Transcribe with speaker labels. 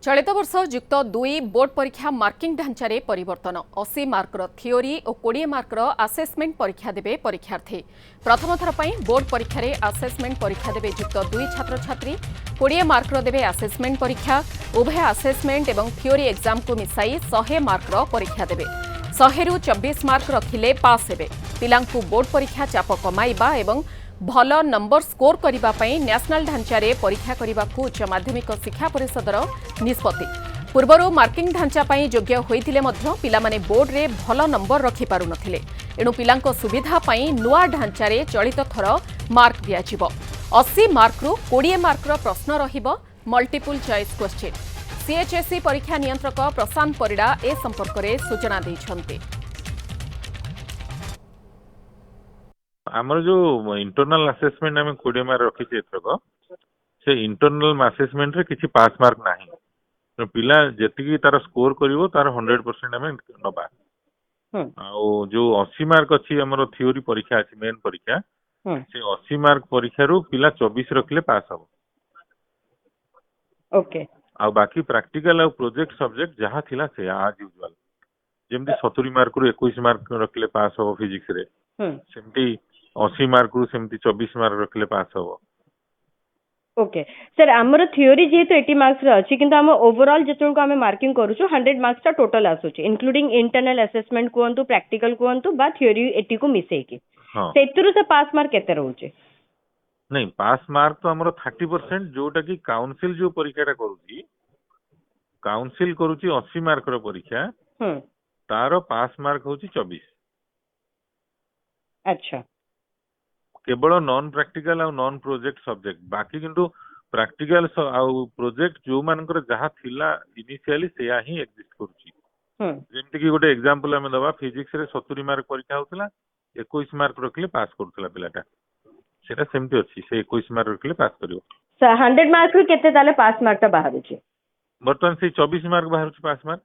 Speaker 1: चलित वर्ष युक्त 2 बोर्ड परीक्षा मार्किंग ढांचारे परिवर्तन 80 मार्कर थियोरी और 20 मार्कर आसेसमेंट परीक्षा देबे परीक्षार्थी। प्रथम थर पर बोर्ड परीक्षा रे आसेसमेंट परीक्षा देबे युक्त 2 छात्र छात्री 20 मार्कर देबे आसेसमेंट परीक्षा। उभय आसेसमेंट एवं थियोरी एग्जाम को मिसाई 100 मार्कर परीक्षा देबे। 100 रु 24 मार्क रखिले पास हेबे। पिलांकु बोर्ड परीक्षा चाप कमाइबा एवं भल नंबर स्कोर करिबा पई नेशनल ढांचारे परीक्षा करिबाकू उच्च माध्यमिक शिक्षा परिषदर निष्पत्ति। पूर्वरु मार्किंग ढांचा पई योग्य होइथिले मध्य पिलामाने बोर्ड रे भल नंबर रखि पारु नथिले। एणु पिलांको सुविधा पई नुआ ढांचारे चलित थर मार्क दियाजिबो। 80 मार्क रु 20 मार्कर प्रश्न रहिबो मल्टीपल चॉइस क्वेश्चन। सीएचएसई परीक्षा नियंत्रक प्रशांत परिडा ए संपर्क रे सूचना दैछन्ते।
Speaker 2: आमर जो इंटरनल असेसमेंट आम 20 मार्क रखी एथरक से इंटरनल असेसमेंट रे किसी पास मार्क नाही। तो पिला जेतिकी तार स्कोर करिवो तार 100% आम नबा। आउ जो 80 मार्क अछि हमर थ्योरी परीक्षा अछि मेन परीक्षा से 80 मार्क परीक्षा रु पिला 24 रखले पास हो।
Speaker 3: ओके
Speaker 2: आ बाकी प्रैक्टिकल आ प्रोजेक्ट सब्जेक्ट जहाँ थिला से आज यूजुअल जेमती 70 मार्क रु 21 मार्क रखले पास हो फिजिक्स रे सेमती 80 मार्क रु सेमती 24 मार्क रखले पास हो।
Speaker 3: ओके सर आमर थियोरी जेहेतु 80 मार्क्स रे अछि किंतु हम ओवरऑल जेतुल को हम मार्किंग करूछु 100 मार्क्स ता टोटल आसुची इंक्लूडिंग इंटरनल असेसमेंट कोंतु प्रैक्टिकल कोंतु बा थियोरी 80 को मिसै की सेतुरु से पास मार्क केते रहउचे?
Speaker 2: नहीं पास मार्क तो हमर 30% जोटा कि काउंसिल जो परीक्षाटा करूची काउंसिल करूची 80 मार्क रो परीक्षा तारो पास मार्क होची 24।
Speaker 3: अच्छा
Speaker 2: केवल नॉन प्रैक्टिकल और नॉन प्रोजेक्ट सब्जेक्ट बाकी किंतु प्रैक्टिकल आउ प्रोजेक्ट जो मानकर जहाँ थिला इनिशियली सेया ही एग्जिस्ट करूची। जेमति कि गोटे एग्जांपल हम दबा फिजिक्स रे 70 मार्क परीक्षा होतला 21 मार्क रखले पास करथला पिलाटा सेटा सेमति अछि से 21 मार्क रखले पास करिवो।
Speaker 3: सर 100 मार्क रु केते ताले पास मार्क ता बाहर अछि?
Speaker 2: बर्तमान से 24 मार्क बाहर पास मार्क